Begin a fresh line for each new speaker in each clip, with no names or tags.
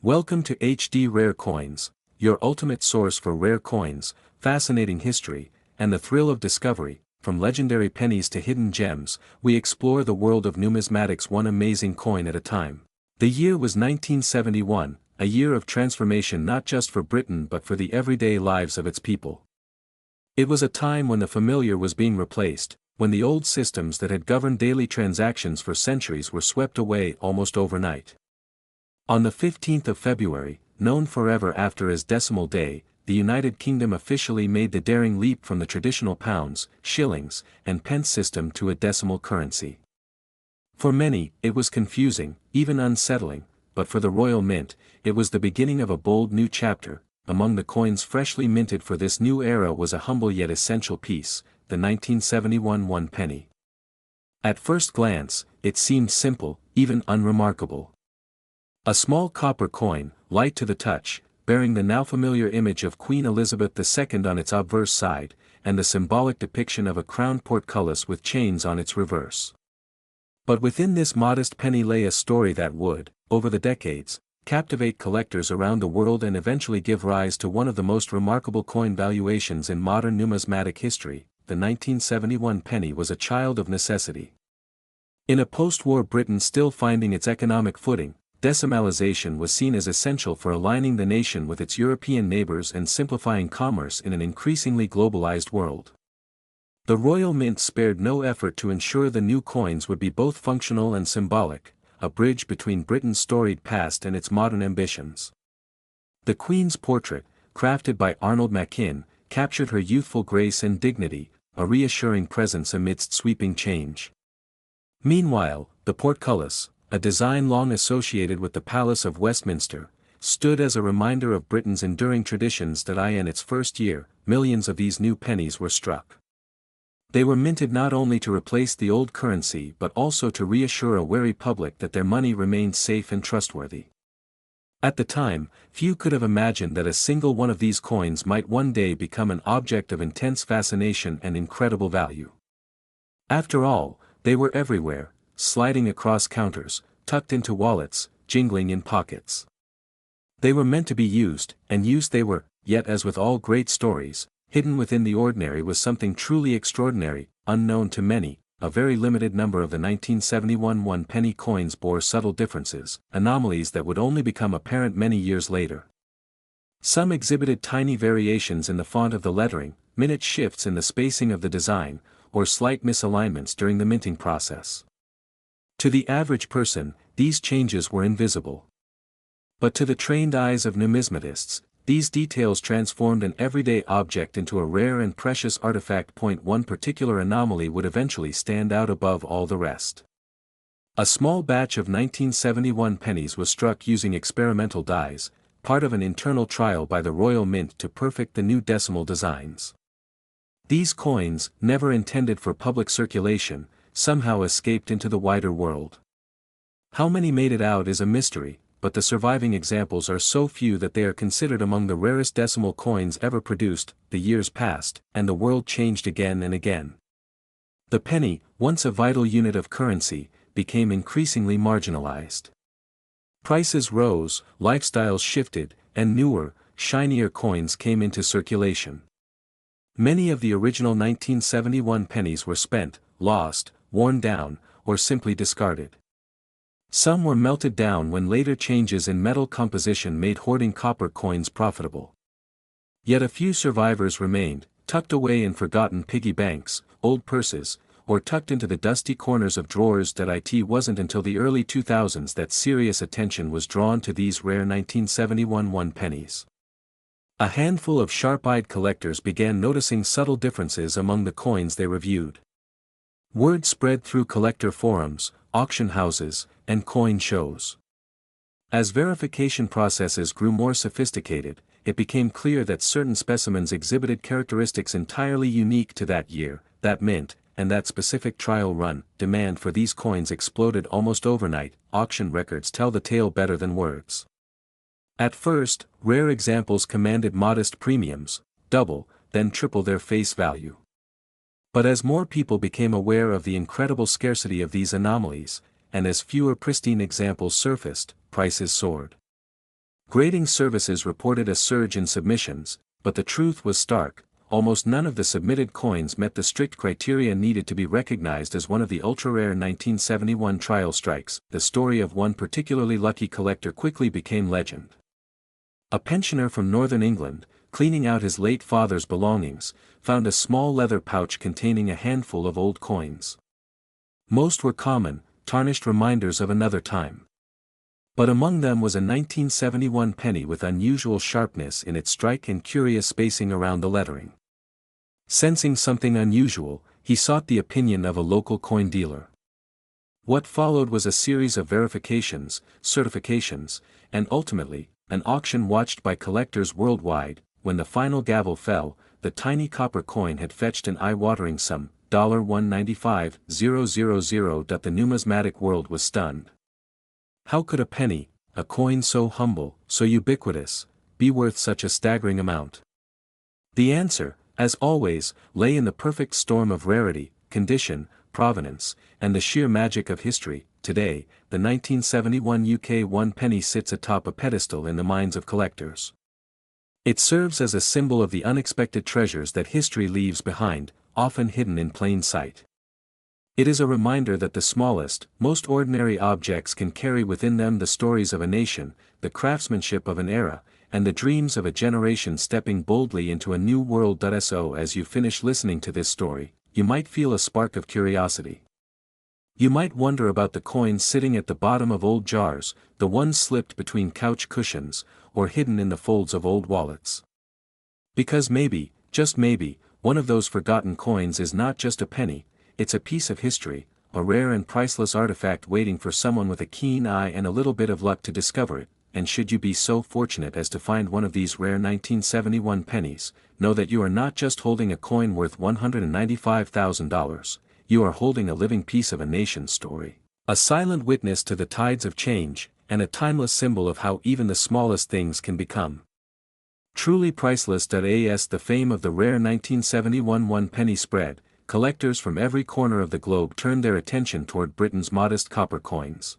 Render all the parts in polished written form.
Welcome to HD Rare Coins, your ultimate source for rare coins, fascinating history, and the thrill of discovery. From legendary pennies to hidden gems, we explore the world of numismatics one amazing coin at a time. The year was 1971, a year of transformation not just for Britain but for the everyday lives of its people. It was a time when the familiar was being replaced, when the old systems that had governed daily transactions for centuries were swept away almost overnight. On the 15th of February, known forever after as Decimal Day, the United Kingdom officially made the daring leap from the traditional pounds, shillings, and pence system to a decimal currency. For many, it was confusing, even unsettling, but for the Royal Mint, it was the beginning of a bold new chapter. Among the coins freshly minted for this new era was a humble yet essential piece, the 1971 one penny. At first glance, it seemed simple, even unremarkable. A small copper coin, light to the touch, bearing the now familiar image of Queen Elizabeth II on its obverse side, and the symbolic depiction of a crowned portcullis with chains on its reverse. But within this modest penny lay a story that would, over the decades, captivate collectors around the world and eventually give rise to one of the most remarkable coin valuations in modern numismatic history. The 1971 penny was a child of necessity. In a post-war Britain still finding its economic footing, decimalization was seen as essential for aligning the nation with its European neighbors and simplifying commerce in an increasingly globalized world. The Royal Mint spared no effort to ensure the new coins would be both functional and symbolic, a bridge between Britain's storied past and its modern ambitions. The Queen's portrait, crafted by Arnold Machin, captured her youthful grace and dignity, a reassuring presence amidst sweeping change. Meanwhile, the portcullis, a design long associated with the Palace of Westminster, stood as a reminder of Britain's enduring traditions that in its first year, millions of these new pennies were struck. They were minted not only to replace the old currency but also to reassure a wary public that their money remained safe and trustworthy. At the time, few could have imagined that a single one of these coins might one day become an object of intense fascination and incredible value. After all, they were everywhere, sliding across counters, tucked into wallets, jingling in pockets. They were meant to be used, and used they were, yet as with all great stories, hidden within the ordinary was something truly extraordinary, unknown to many. A very limited number of the 1971 one-penny coins bore subtle differences, anomalies that would only become apparent many years later. Some exhibited tiny variations in the font of the lettering, minute shifts in the spacing of the design, or slight misalignments during the minting process. To the average person, these changes were invisible. But to the trained eyes of numismatists, these details transformed an everyday object into a rare and precious artifact. One particular anomaly would eventually stand out above all the rest. A small batch of 1971 pennies was struck using experimental dies, part of an internal trial by the Royal Mint to perfect the new decimal designs. These coins, never intended for public circulation, somehow escaped into the wider world. How many made it out is a mystery, but the surviving examples are so few that they are considered among the rarest decimal coins ever produced. The years passed, and the world changed again and again. The penny, once a vital unit of currency, became increasingly marginalized. Prices rose, lifestyles shifted, and newer, shinier coins came into circulation. Many of the original 1971 pennies were spent, lost, worn down, or simply discarded. Some were melted down when later changes in metal composition made hoarding copper coins profitable. Yet a few survivors remained, tucked away in forgotten piggy banks, old purses, or tucked into the dusty corners of drawers. It wasn't until the early 2000s that serious attention was drawn to these rare 1971 one pennies. A handful of sharp-eyed collectors began noticing subtle differences among the coins they reviewed. Word spread through collector forums, auction houses, and coin shows. As verification processes grew more sophisticated, it became clear that certain specimens exhibited characteristics entirely unique to that year, that mint, and that specific trial run. Demand for these coins exploded almost overnight. Auction records tell the tale better than words. At first, rare examples commanded modest premiums, double, then triple their face value. But as more people became aware of the incredible scarcity of these anomalies, and as fewer pristine examples surfaced, prices soared. Grading services reported a surge in submissions, but the truth was stark. Almost none of the submitted coins met the strict criteria needed to be recognized as one of the ultra-rare 1971 trial strikes. The story of one particularly lucky collector quickly became legend. A pensioner from northern England, cleaning out his late father's belongings, found a small leather pouch containing a handful of old coins. Most were common, tarnished reminders of another time. But among them was a 1971 penny with unusual sharpness in its strike and curious spacing around the lettering. Sensing something unusual, he sought the opinion of a local coin dealer. What followed was a series of verifications, certifications, and ultimately, an auction watched by collectors worldwide. When the final gavel fell, the tiny copper coin had fetched an eye-watering sum, $195,000. The numismatic world was stunned. How could a penny, a coin so humble, so ubiquitous, be worth such a staggering amount? The answer, as always, lay in the perfect storm of rarity, condition, provenance, and the sheer magic of history. Today, the 1971 UK 1 penny sits atop a pedestal in the minds of collectors. It serves as a symbol of the unexpected treasures that history leaves behind, often hidden in plain sight. It is a reminder that the smallest, most ordinary objects can carry within them the stories of a nation, the craftsmanship of an era, and the dreams of a generation stepping boldly into a new world. So as you finish listening to this story, you might feel a spark of curiosity. You might wonder about the coins sitting at the bottom of old jars, the ones slipped between couch cushions, or hidden in the folds of old wallets. Because maybe, just maybe, one of those forgotten coins is not just a penny, it's a piece of history, a rare and priceless artifact waiting for someone with a keen eye and a little bit of luck to discover it. And should you be so fortunate as to find one of these rare 1971 pennies, know that you are not just holding a coin worth $195,000, you are holding a living piece of a nation's story, a silent witness to the tides of change, and a timeless symbol of how even the smallest things can become truly priceless. As the fame of the rare 1971 1 penny spread, collectors from every corner of the globe turned their attention toward Britain's modest copper coins.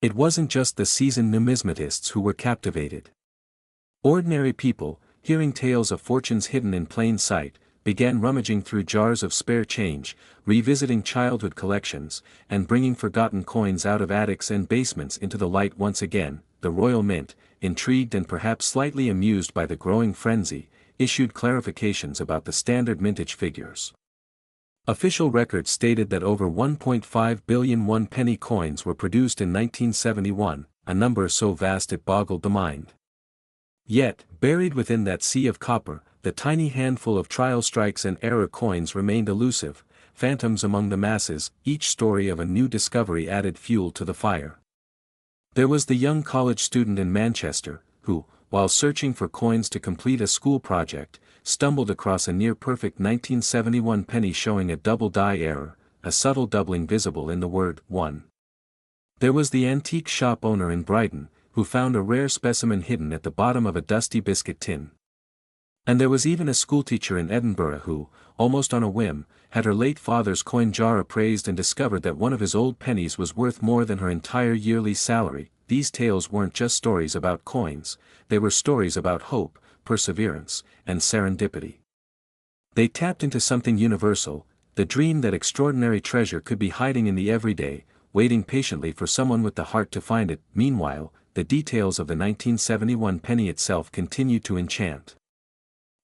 It wasn't just the seasoned numismatists who were captivated. Ordinary people, hearing tales of fortunes hidden in plain sight, began rummaging through jars of spare change, revisiting childhood collections, and bringing forgotten coins out of attics and basements into the light once again. The Royal Mint, intrigued and perhaps slightly amused by the growing frenzy, issued clarifications about the standard mintage figures. Official records stated that over 1.5 billion 1 penny coins were produced in 1971, a number so vast it boggled the mind. Yet, buried within that sea of copper, the tiny handful of trial strikes and error coins remained elusive, phantoms among the masses. Each story of a new discovery added fuel to the fire. There was the young college student in Manchester, who, while searching for coins to complete a school project, stumbled across a near-perfect 1971 penny showing a double die error, a subtle doubling visible in the word 1. There was the antique shop owner in Brighton, who found a rare specimen hidden at the bottom of a dusty biscuit tin. And there was even a schoolteacher in Edinburgh who, almost on a whim, had her late father's coin jar appraised and discovered that one of his old pennies was worth more than her entire yearly salary. These tales weren't just stories about coins, they were stories about hope, perseverance, and serendipity. They tapped into something universal, the dream that extraordinary treasure could be hiding in the everyday, waiting patiently for someone with the heart to find it. Meanwhile, the details of the 1971 penny itself continued to enchant.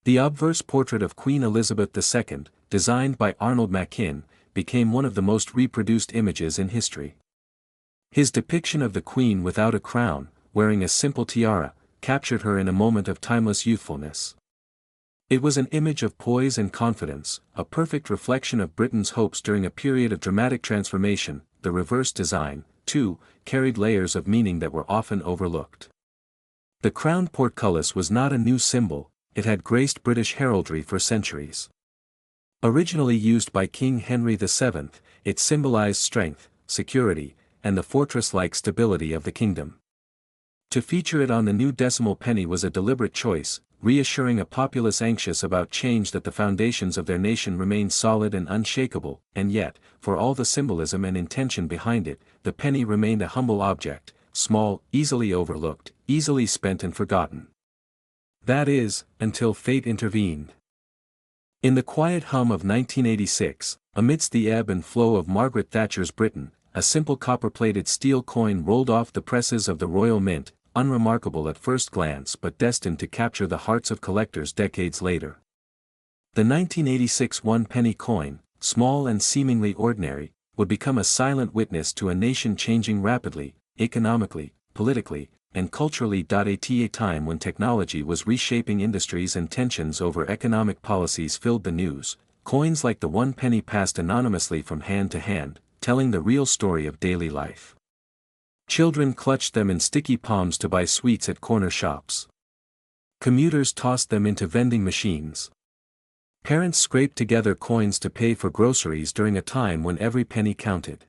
The obverse portrait of Queen Elizabeth II, designed by Arnold Machin, became one of the most reproduced images in history. His depiction of the Queen without a crown, wearing a simple tiara, captured her in a moment of timeless youthfulness. It was an image of poise and confidence, a perfect reflection of Britain's hopes during a period of dramatic transformation. The reverse design, too, carried layers of meaning that were often overlooked. The crowned portcullis was not a new symbol, it had graced British heraldry for centuries. Originally used by King Henry VII, it symbolized strength, security, and the fortress-like stability of the kingdom. To feature it on the new decimal penny was a deliberate choice, reassuring a populace anxious about change that the foundations of their nation remained solid and unshakable. And yet, for all the symbolism and intention behind it, the penny remained a humble object, small, easily overlooked, easily spent and forgotten. That is, until fate intervened. In the quiet hum of 1986, amidst the ebb and flow of Margaret Thatcher's Britain, a simple copper-plated steel coin rolled off the presses of the Royal Mint, unremarkable at first glance but destined to capture the hearts of collectors decades later. The 1986 one-penny coin, small and seemingly ordinary, would become a silent witness to a nation changing rapidly, economically, politically, and culturally. At a time when technology was reshaping industries and tensions over economic policies filled the news, coins like the one penny passed anonymously from hand to hand, telling the real story of daily life. Children clutched them in sticky palms to buy sweets at corner shops. Commuters tossed them into vending machines. Parents scraped together coins to pay for groceries during a time when every penny counted.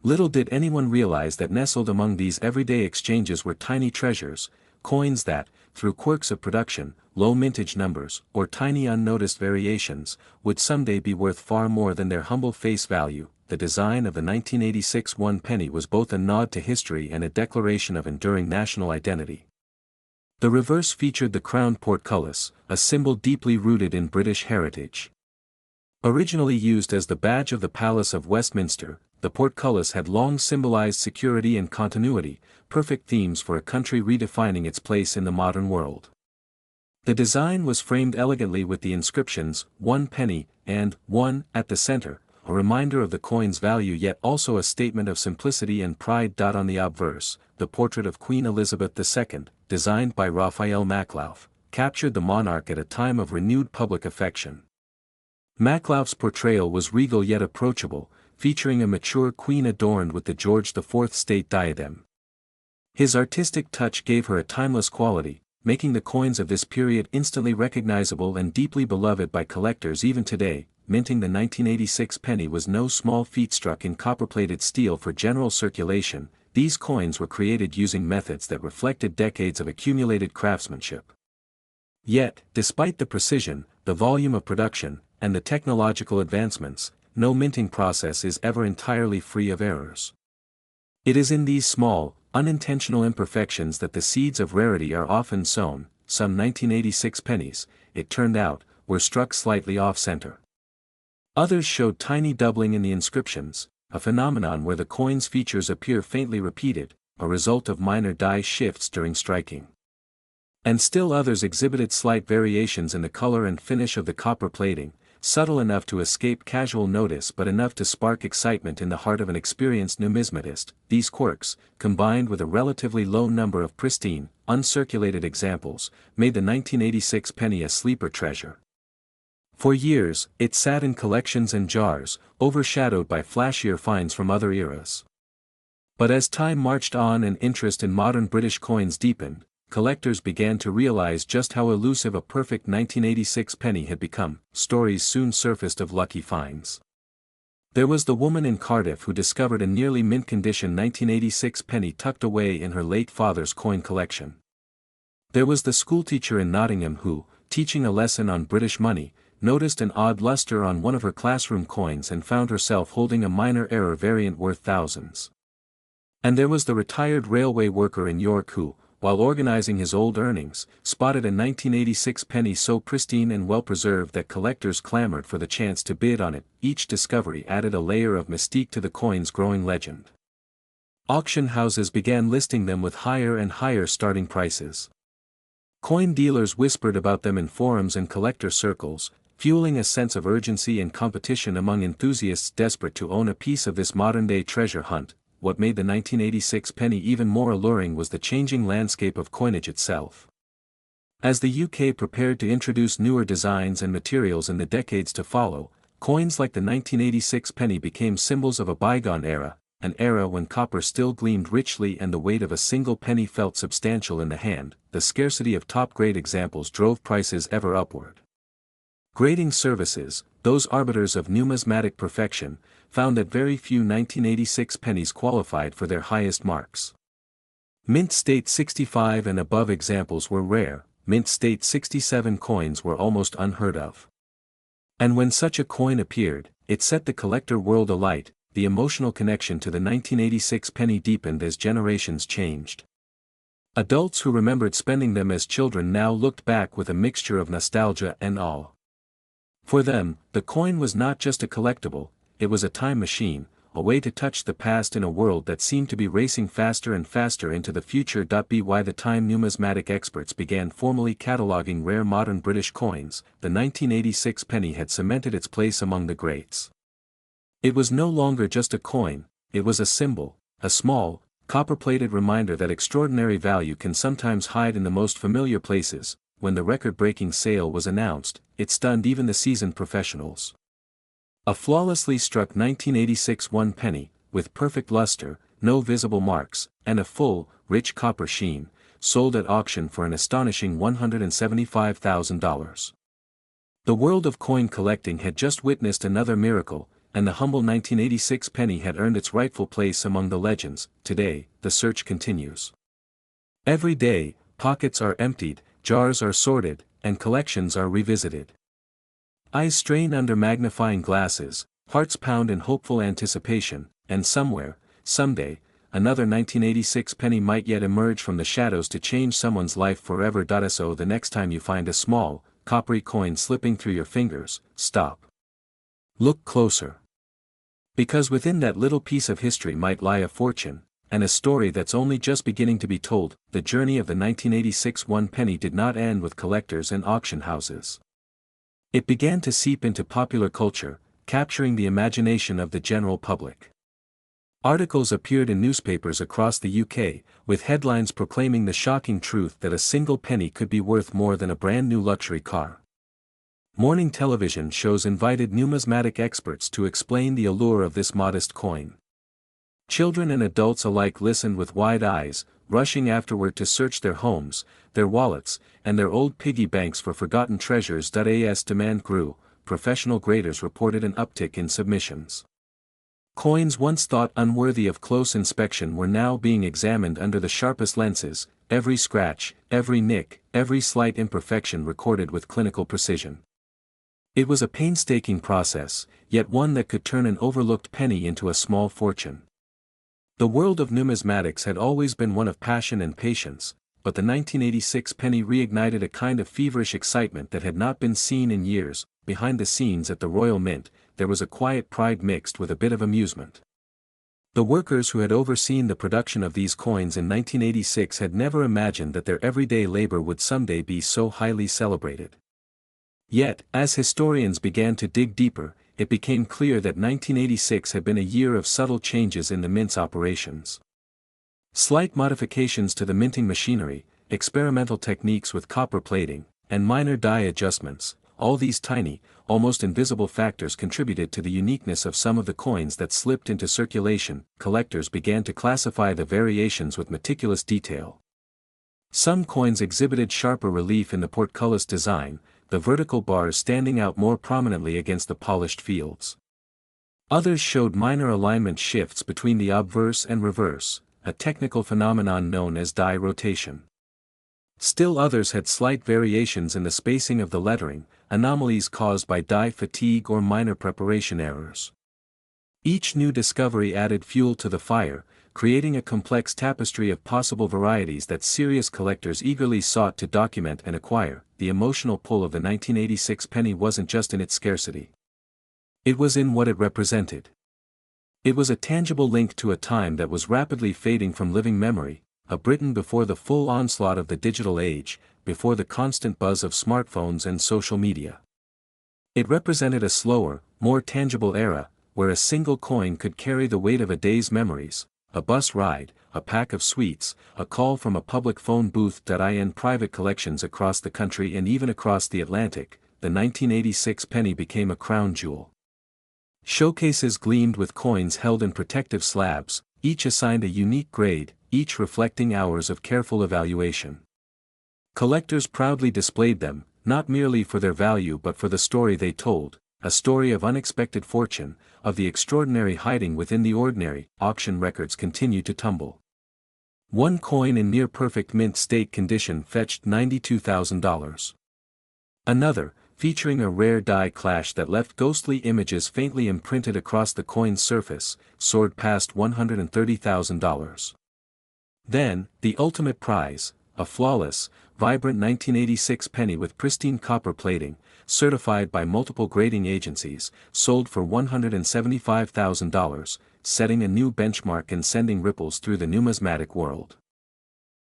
Little did anyone realize that nestled among these everyday exchanges were tiny treasures, coins that, through quirks of production, low mintage numbers, or tiny unnoticed variations, would someday be worth far more than their humble face value. The design of the 1986 one penny was both a nod to history and a declaration of enduring national identity. The reverse featured the crowned portcullis, a symbol deeply rooted in British heritage. Originally used as the badge of the Palace of Westminster, the portcullis had long symbolized security and continuity, perfect themes for a country redefining its place in the modern world. The design was framed elegantly with the inscriptions, "1 penny," and "1" at the center, a reminder of the coin's value yet also a statement of simplicity and pride. On the obverse, the portrait of Queen Elizabeth II, designed by Raphael Maklauf, captured the monarch at a time of renewed public affection. Maklauf's portrayal was regal yet approachable, featuring a mature queen adorned with the George IV state diadem. His artistic touch gave her a timeless quality, making the coins of this period instantly recognizable and deeply beloved by collectors even today. Minting the 1986 penny was no small feat. Struck in copper-plated steel for general circulation, these coins were created using methods that reflected decades of accumulated craftsmanship. Yet, despite the precision, the volume of production, and the technological advancements, no minting process is ever entirely free of errors. It is in these small, unintentional imperfections that the seeds of rarity are often sown. Some 1986 pennies, it turned out, were struck slightly off-center. Others showed tiny doubling in the inscriptions, a phenomenon where the coin's features appear faintly repeated, a result of minor die shifts during striking. And still others exhibited slight variations in the color and finish of the copper plating, subtle enough to escape casual notice but enough to spark excitement in the heart of an experienced numismatist. These quirks, combined with a relatively low number of pristine, uncirculated examples, made the 1986 penny a sleeper treasure. For years, it sat in collections and jars, overshadowed by flashier finds from other eras. But as time marched on and interest in modern British coins deepened, collectors began to realize just how elusive a perfect 1986 penny had become. Stories soon surfaced of lucky finds. There was the woman in Cardiff who discovered a nearly mint-condition 1986 penny tucked away in her late father's coin collection. There was the schoolteacher in Nottingham who, teaching a lesson on British money, noticed an odd luster on one of her classroom coins and found herself holding a minor error variant worth thousands. And there was the retired railway worker in York who, while organizing his old earnings, spotted a 1986 penny so pristine and well-preserved that collectors clamored for the chance to bid on it. Each discovery added a layer of mystique to the coin's growing legend. Auction houses began listing them with higher and higher starting prices. Coin dealers whispered about them in forums and collector circles, fueling a sense of urgency and competition among enthusiasts desperate to own a piece of this modern-day treasure hunt. What made the 1986 penny even more alluring was the changing landscape of coinage itself. As the UK prepared to introduce newer designs and materials in the decades to follow, coins like the 1986 penny became symbols of a bygone era, an era when copper still gleamed richly and the weight of a single penny felt substantial in the hand. The scarcity of top-grade examples drove prices ever upward. Grading services, those arbiters of numismatic perfection, found that very few 1986 pennies qualified for their highest marks. Mint State 65 and above examples were rare, Mint State 67 coins were almost unheard of. And when such a coin appeared, it set the collector world alight, the emotional connection to the 1986 penny deepened as generations changed. Adults who remembered spending them as children now looked back with a mixture of nostalgia and awe. For them, the coin was not just a collectible, it was a time machine, a way to touch the past in a world that seemed to be racing faster and faster into the future. By the time numismatic experts began formally cataloging rare modern British coins, the 1986 penny had cemented its place among the greats. It was no longer just a coin, it was a symbol, a small, copper-plated reminder that extraordinary value can sometimes hide in the most familiar places. When the record-breaking sale was announced, it stunned even the seasoned professionals. A flawlessly struck 1986 one penny, with perfect luster, no visible marks, and a full, rich copper sheen, sold at auction for an astonishing $175,000. The world of coin collecting had just witnessed another miracle, and the humble 1986 penny had earned its rightful place among the legends. Today, the search continues. Every day, pockets are emptied, jars are sorted, and collections are revisited. Eyes strain under magnifying glasses, hearts pound in hopeful anticipation, and somewhere, someday, another 1986 penny might yet emerge from the shadows to change someone's life forever. So the next time you find a small, coppery coin slipping through your fingers, stop. Look closer. Because within that little piece of history might lie a fortune, and a story that's only just beginning to be told. The journey of the 1986 one penny did not end with collectors and auction houses. It began to seep into popular culture, capturing the imagination of the general public. Articles appeared in newspapers across the UK, with headlines proclaiming the shocking truth that a single penny could be worth more than a brand new luxury car. Morning television shows invited numismatic experts to explain the allure of this modest coin. Children and adults alike listened with wide eyes, rushing afterward to search their homes, their wallets, and their old piggy banks for forgotten treasures. As demand grew, professional graders reported an uptick in submissions. Coins once thought unworthy of close inspection were now being examined under the sharpest lenses, every scratch, every nick, every slight imperfection recorded with clinical precision. It was a painstaking process, yet one that could turn an overlooked penny into a small fortune. The world of numismatics had always been one of passion and patience, but the 1986 penny reignited a kind of feverish excitement that had not been seen in years. Behind the scenes at the Royal Mint, there was a quiet pride mixed with a bit of amusement. The workers who had overseen the production of these coins in 1986 had never imagined that their everyday labor would someday be so highly celebrated. Yet, as historians began to dig deeper, it became clear that 1986 had been a year of subtle changes in the mint's operations. Slight modifications to the minting machinery, experimental techniques with copper plating, and minor die adjustments, all these tiny, almost invisible factors contributed to the uniqueness of some of the coins that slipped into circulation. Collectors began to classify the variations with meticulous detail. Some coins exhibited sharper relief in the portcullis design, the vertical bars standing out more prominently against the polished fields. Others showed minor alignment shifts between the obverse and reverse, a technical phenomenon known as die rotation. Still others had slight variations in the spacing of the lettering, anomalies caused by die fatigue or minor preparation errors. Each new discovery added fuel to the fire, creating a complex tapestry of possible varieties that serious collectors eagerly sought to document and acquire. The emotional pull of the 1986 penny wasn't just in its scarcity. It was in what it represented. It was a tangible link to a time that was rapidly fading from living memory, a Britain before the full onslaught of the digital age, before the constant buzz of smartphones and social media. It represented a slower, more tangible era, where a single coin could carry the weight of a day's memories, a bus ride, a pack of sweets, a call from a public phone booth. In private collections across the country and even across the Atlantic, the 1986 penny became a crown jewel. Showcases gleamed with coins held in protective slabs, each assigned a unique grade, each reflecting hours of careful evaluation. Collectors proudly displayed them, not merely for their value but for the story they told, a story of unexpected fortune, of the extraordinary hiding within the ordinary. Auction records continued to tumble. One coin in near-perfect mint state condition fetched $92,000. Another, featuring a rare die clash that left ghostly images faintly imprinted across the coin's surface, soared past $130,000. Then, the ultimate prize, a flawless, vibrant 1986 penny with pristine copper plating, certified by multiple grading agencies, sold for $175,000, setting a new benchmark and sending ripples through the numismatic world.